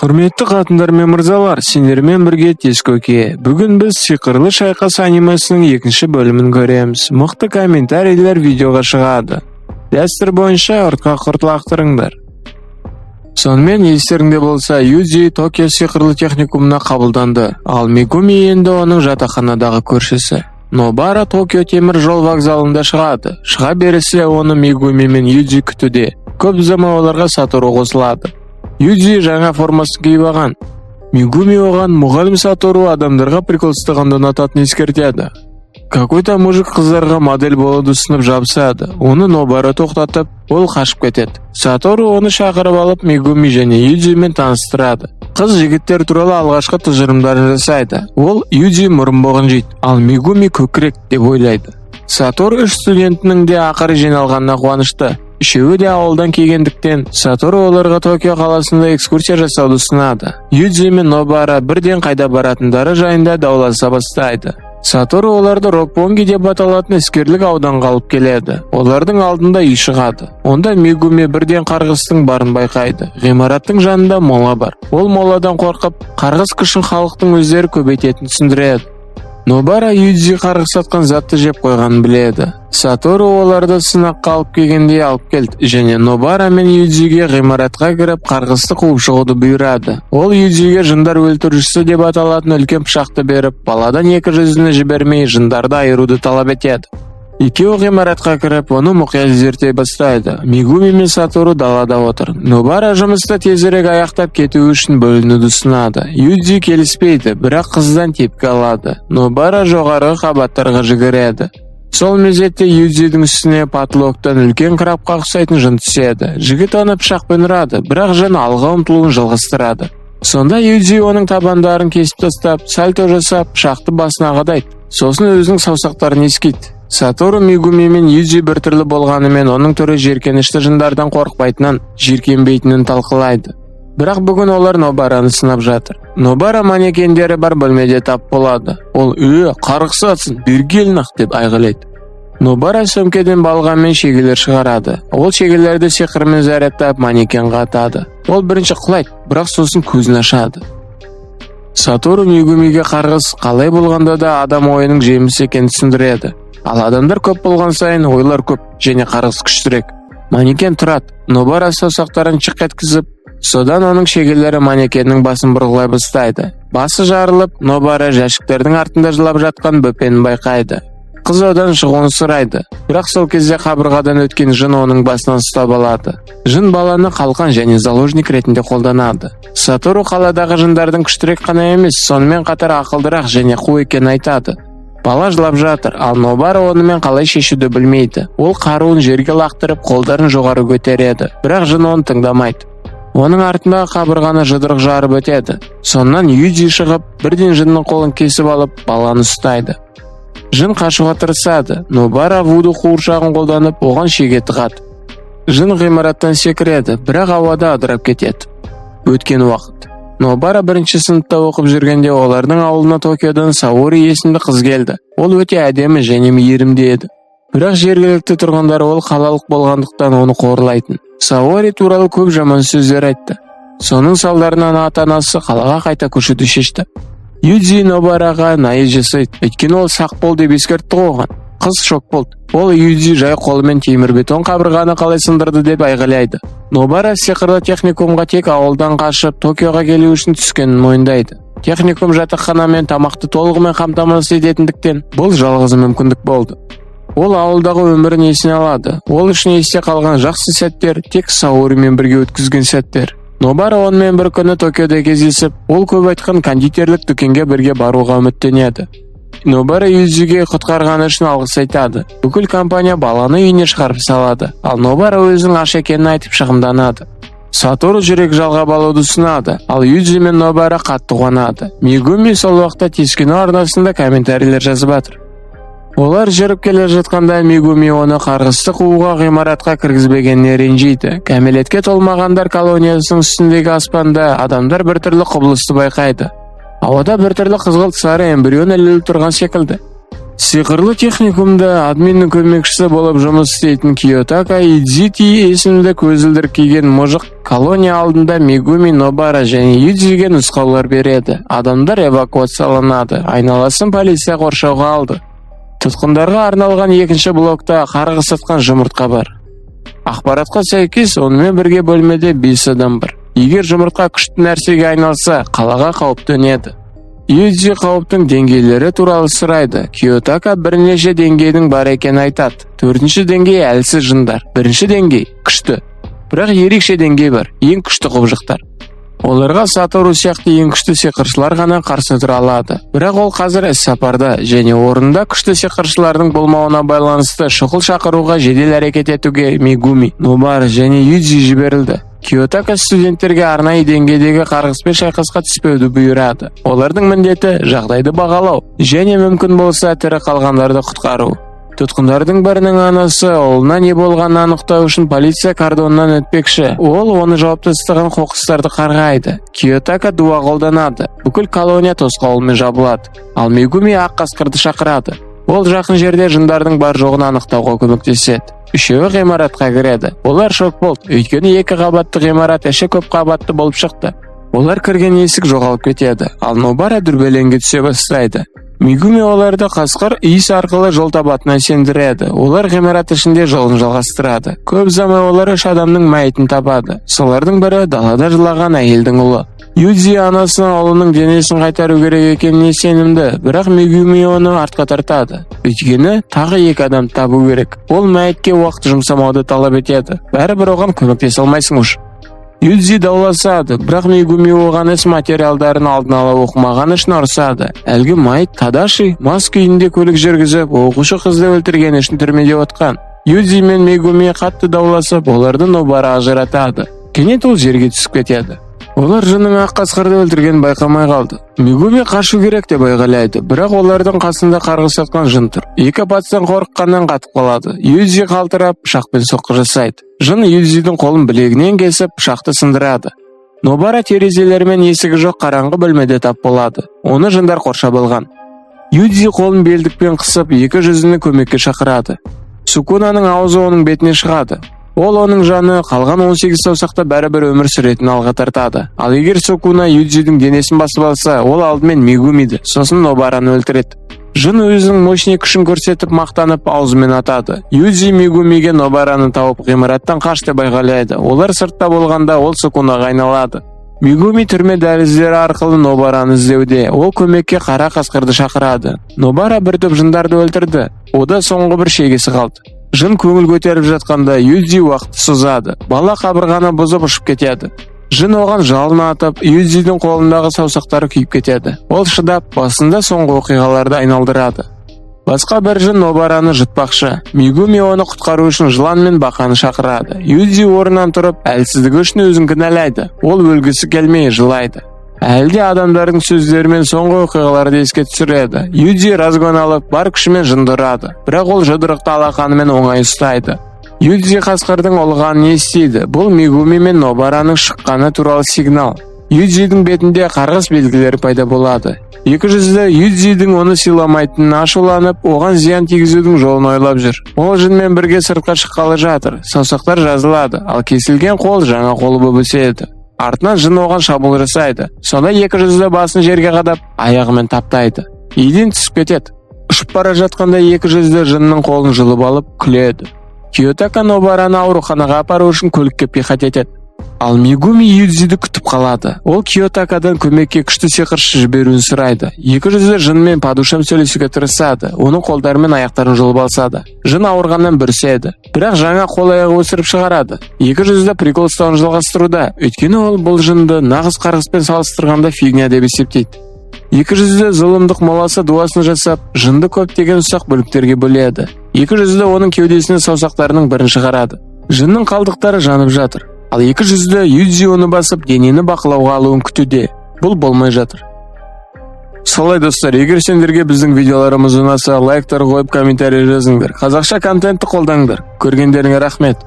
Құрметті қатындар мен мырзалар, сендермен бірге Тескөке. Бүгін біз Сиқырлы шайқас анимасының екінші бөлімін көреміз. Мықты комментарийлер видеоға шығады. Дәстүр бойынша артқа құрт лақтырыңдар. Сонымен естеріңде болса, Юзи Токио сиқырлы техникумына қабылданды, ал Мегуми енді оның жатақханадағы көршісі. Нобара Токио темір жол вокзалында шығады. Шыға берісі оны Мегуми мен Юзи күтуде. Көп ұзамай оларға Сатору қосылады. Юзи жаңа формасын киіп алған. Мегуми оған мұғалім Сатору адамдарға приколстығанды ұнататын ескертеді. Какой-то мужик қыздарға модель болуды ұсынып жабысады. Оны Нобара тоқтатып, ол қашып кетеді. Сатору оны шақырып алып Мегуми және Юзимен таныстырады. Қыз жігіттер туралы алғашқы тұжырымдарын жасайды. Ол Юзи мұрын боғын жейді, ал Мегуми көкірек деп ойлайды. Сатору үш студентінің де ақыры жиналғанына қуанышты. Үшеуі де ауылдан келгендіктен Сатору оларға Токио қаласында экскурсия жасауды ұсынады. Юзи мен Нобара бірден қайда баратындары жайында дауласа бастайды. Сатору оларды Роппонги деп аталатын іскерлік ауданға алып келеді. Олардың алдында үй шығады. Онда Мегуми бірден қарғыстың барын байқайды. Ғимараттың жанында мола бар. Ол моладан қорқып, қарғыс күшін халықтың өздері көбейтетінін түсіндіреді. Нобара Юзи қарғыс атқан затты жеп қойғанын біледі. Сатору оларды сынаққа алып келгенде алып келді және Нобара мен Юзиге ғимаратқа кіріп қарғысты қуып шығуды бұйырады. Ол Юзиге жындар өлтірушісі деп аталатын үлкен пышақты беріп, баладан екі жүзіне жібермей жындарды айыруды талап етеді. Екеуі ғимаратқа кіріп, оны мұқият зерттей бастайды. Мегуми мен Сатору далада отыр. Нобара жұмысты тезірек аяқтап кету үшін бөлінуді ұсынады. Юзи келіспейді, бірақ қыздан тепкі алады. Нобара жоғарғы қабаттарға жүгіреді. Сол мезетте Юзидің үстіне потолоктан үлкен крабқа ұқсайтын жын түседі. Жігіт оны пышақпен ұрады, бірақ жын алға ұмтылуын жалғастырады. Сонда Юзи оның табандарын кесіп тастап, сальто жасап, пышақты басына қадайды. Сосын өзінің саусақтарын ескейді. Сатору Мегуми мен Юзи біртүрлі болғанымен оның түрі жеркенішті жындардан қорықпайтынын, жиркенбейтінін талқылайды. Бірақ бүгін олар Нобараны сынап жатыр. Нобара манекендері бар бөлмеде тап болады. Ол қарғыс атсын, бергелін-ақ деп айғайлайды. Нобара сөмкеден балға мен шегелер шығарады. Ол шегелерді сиқырмен зарядтап манекенға атады. Ол бірінші құлайды, бірақ сосын көзін ашады. Сатору Мегумиге қарғыс қалай болғанда да адам ойының жемісі екенін түсіндіреді. Ал адамдар көп болған сайын ойлар көп және қарғыс күштірек. Манекен тұрады. Нобара саусақтарын шық еткізіп, содан оның шегелері манекеннің басын бұрғылай бастайды. Басы жарылып, Нобара жәшіктердің артында жылап жатқан бөпенін байқайды. Қыз одан шығуын сұрайды. Бірақ сол кезде қабырғадан өткен жын оның басынан ұстап алады. Жын баланы қалқан және заложник ретінде қолданады. Сатору қаладағы жындардың күштірек қана емес, сонымен қатар ақылдырақ және қу екенін айтады. Бала жылап жатыр, ал Нобара онымен қалай шешуді білмейді. Ол қаруын жерге лақтырып, қолдарын жоғары көтереді, бірақ жын оны тыңдамайды. Оның артындағы қабырғаны жұдырық жарып өтеді. Сонан Юзи шығып, бірден жынның қолын кесіп алып, баланы ұстайды. Жын қашуға тырысады. Нобара вуду қуыршағын қолданып, оған шеге тығады. Жын ғимараттан секіреді, бірақ ауада адырап кетеді. Өткен уақыт. Нобара бірінші сыныпта оқып жүргенде олардың ауылына Токиодан Саори есімді қыз келді. Ол өте әдемі және мейірімді еді. Бірақ жергілікті тұрғындар ол қалалық болғандықтан оны қорлайтын. Саори туралы көп жаман сөздер айтты. Соның салдарынан ата-анасы қалаға қайта көшуді шешті. Юзи Нобараға найы жасайды, өйткені ол сақ бол деп ескертті оған. Қыз шок болды. Ол Юзи жай қолымен темірбетон қабырғаны қалай сындырды деп айғайлайды. Нобара сиқырлы техникумға тек ауылдан қашып Токиоға келу үшін түскенін мойындайды. Техникум жатақхана мен тамақты толығымен қамтамасыз ететіндіктен бұл жалғыз мүмкіндік болды. Ол ауылдағы өмірін есіне алады. Ол үшін есте қалған жақсы сәттер тек Саоримен бірге өткізген сәттер. Нобара онымен бір күні Токиода кездесіп, ол көп айтқан кондитерлік дүкенге бірге баруға үміттенеді. Нобара Юзиге құтқарғаны үшін алғыс айтады. Бүкіл компания баланы үйіне шығарып салады, ал Нобара өзінің аш екенін айтып шығымданады. Сатору жүрек жалғап алуды ұсынады, ал Юзи мен Нобара қатты қуанады. Мегуми сол уақытта Тескино арнасында комментарийлер жазып жатыр. Олар жүріп келе жатқанда Мегуми оны қарғысты қууға ғимаратқа кіргізбегеніне ренжиді. Кәмелетке толмағандар колониясының үстіндегі аспанда адамдар біртүрлі құбылысты байқайды. Ауада біртүрлі қызғылт сары эмбрион ілулі тұрған секілді. Сиқырлы техникумда админнің көмекшісі болып жұмыс істейтін Киотака Идзити есімді көзілдір киген мұжық колония алдында Мегуми, Нобара және Юдзиге нұсқаулар береді. Адамдар эвакуацияланады. Айналасын полиция қоршауға алды. Тұтқындарға арналған екінші блокта қарғыс атқан жұмыртқа бар. Ақпаратқа сәйкес, онымен бірге бөлмеде 5 адам бар. Егер жұмыртқа күшті нәрсеге айналса, қалаға қауіп төнеді. Юдзи қауіптің деңгейлері туралы сұрайды. Киотака бірнеше деңгейдің бар екенін айтады. 4-ші деңгей әлсіз жындар. 1-ші деңгей күшті. Бірақ ерекше деңгей бар. Ең күшті құбыжықтар. Оларға Сатору сияқты ең күшті сиқыршылар ғана қарсы тұра алады. Бірақ ол қазір іс-сапарда және орында күшті сиқыршылардың болмауына байланысты шұғыл шақыруға жедел әрекет етуге Мегуми, Нобара және Юдзи жіберілді. Киотака студенттерге арнайы деңгейдегі қарғыспен шайқасқа түспеуді бұйырады. Олардың міндеті жағдайды бағалау және мүмкін болса тірі қалғандарды құтқару. Тұтқындардың бірінің анасы ұлына не болғанын анықтау үшін полиция кордонынан өтпекші. Ол оны жауаптастырған қоқыстарды қарғайды. Киотака дуа қолданады. Бүкіл колония тосқауылмен жабылады. Ал Мегуми ақ қасқырды шақырады. Ол жақын жерде жындардың бар жоғын анықтауға көмектеседі. Үшеуі ғимаратқа кіреді. Олар шок болды, өйткені 2 қабатты ғимарат іші көп қабатты болып шықты. Олар кірген есік жоғалып кетеді, ал Нобара дүрбелеңге түсе бастайды. Мегуми оларды қасқыр иіс арқылы жол табатына сендіреді. Олар ғимарат ішінде жолын жалғастырады. Көп ұзамай олар 3 адамның мәйітін табады. Солардың бірі далада жылаған әйелдің ұлы. Юдзи анасының ұлының денесін қайтару керек екеніне сенімді, бірақ Мегуми оны артқа тартады. Өйткені тағы 2 адам табу керек. Ол мәйітке уақыт жұмсамауды талап етеді. Бәрібір оған көмектесе алмайсың уж. Юдзи дауласады, бірақ Мегуми оған іс материалдарын алдын ала оқымаған үшін ұрсады. Әлгі мәйіт Тадаши мас күйінде көлік жүргізіп, оқушы қызды өлтірген үшін түрмеде отқан. Юдзи мен Мегуми қатты дауласып, оларды Нобара ажыратады. Кенет ол жерге түсіп кетеді. Олар жынның ақ қасқырды өлтірген байқамай қалды. Мегуми қашу керек деп айғайлайды, бірақ олардың қасында қарғыс атқан жын тұр. 2 апаттан қорыққаннан қатып қалады. Юдзи қалтырап, пышақпен соққы жасайды. Жын Юдзидің қолын білегінен кесіп, пышақты сындырады. Нобара терезелермен есігі жоқ қараңғы бөлмеде тап болады. Оны жындар қоршап алған. Юдзи қолын белдікпен қысып, 2 жүзіні көмекке шақырады. Сукунаның аузы оның бетіне шығады. Ол оның жаны қалған 18 саусақта бәрібір өмір сүретін алға тартады. Ал егер Сукуна Юдзидің денесін басып алса, ол алдымен Мегумиді, сосын Нобараны өлтіреді. Жын өзінің мощный күшін көрсетіп мақтанып аузымен атады. Юдзи Мегумиге Нобараны тауып ғимараттан қаш деп айғайлайды. Олар сыртта болғанда ол Сукунаға айналады. Мегуми түрме дәліздері арқылы Нобараны іздеуде. Ол көмекке қара қасқырды шақырады. Нобара бір топ жындарды өлтірді. Ода соңғы бір шегесі қалды. Жын көңіл көтеріп жатқанда Юдзи уақытты созады. Бала қабырғаны бұзып ұшып кетеді. Жын оған жалын атып, Юдзидің қолындағы саусақтары күйіп кетеді. Ол шыдап, басында соңғы оқиғаларды айналдырады. Басқа бір жын Нобараны жұтпақшы. Мегуми оны құтқару үшін жылан мен бақаны шақырады. Юдзи орнынан тұрып, әлсіздігі үшін өзін кінәлайды. Ол өлгісі келмей жылайды. Әлде адамдардың сөздерімен соңғы оқиғаларды еске түсіреді. Юдзи разгон алып, бар күшімен жынды ұрады. Бірақ ол жұдырықты алақанымен оңай ұстайды. Юдзи қасқырдың ұлғанын естиді. Бұл Мегуми мен Нобараның шыққаны туралы сигнал. Юдзидің бетінде қарғыс белгілері пайда болады. 2 жүзді Юдзидің оны сыйламайтынын ашуланып, оған зиян тигізудің жолын ойлап жүр. Ол жынмен бірге сыртқа шыққалы жатыр. Саусақтар жазылады, ал кесілген қол жаңа қолы болып өседі. Артынан жын оған шабуыл жасайды. Сонда 2 жүзді басын жерге қадап, аяғымен таптайды. Еден түсіп кетеді. Ұшып бара жатқанда 2 жүзді жынның қолын жұлып алып күледі. Киотака Нобараны ауруханаға апару үшін көлікке пихат етеді. Ал Мегуми Юдзиді күтіп қалады. Ол Киотакадан көмекке күшті сиқыршы жіберуін сұрайды. 2 жүзді жынмен падушам сөйлесуге тырысады. Оның қолдары мен аяқтарын жұлып алсады. Жын ауырғаннан бүрседі. Бірақ жаңа қол аяғы өсіріп шығарады. 2 жүзді прикол ұстауын жалғастыруда. Өйткені ол бұл жынды нағыз қарғыспен салыстырғанда фигня деп есептейді. 2 жүзді зұлымдық моласы дуасын жасап, жынды көптеген ұсақ бөліктерге бөледі. 2 жүзді оның кеудесінен саусақтарының бірін шығарады. Жынның қалдықтары жанып жатыр. Ал 2 жүзді Юдзи оны басып, денені бақылауға алуын күтуде. Бұл болмай жатыр. Солай достар, егер сендерге біздің видеоларымыз ұнаса, лайктар қойып, комментарий жазыңдар. Қазақша контентті қолдаңдар. Көргендеріңе рахмет.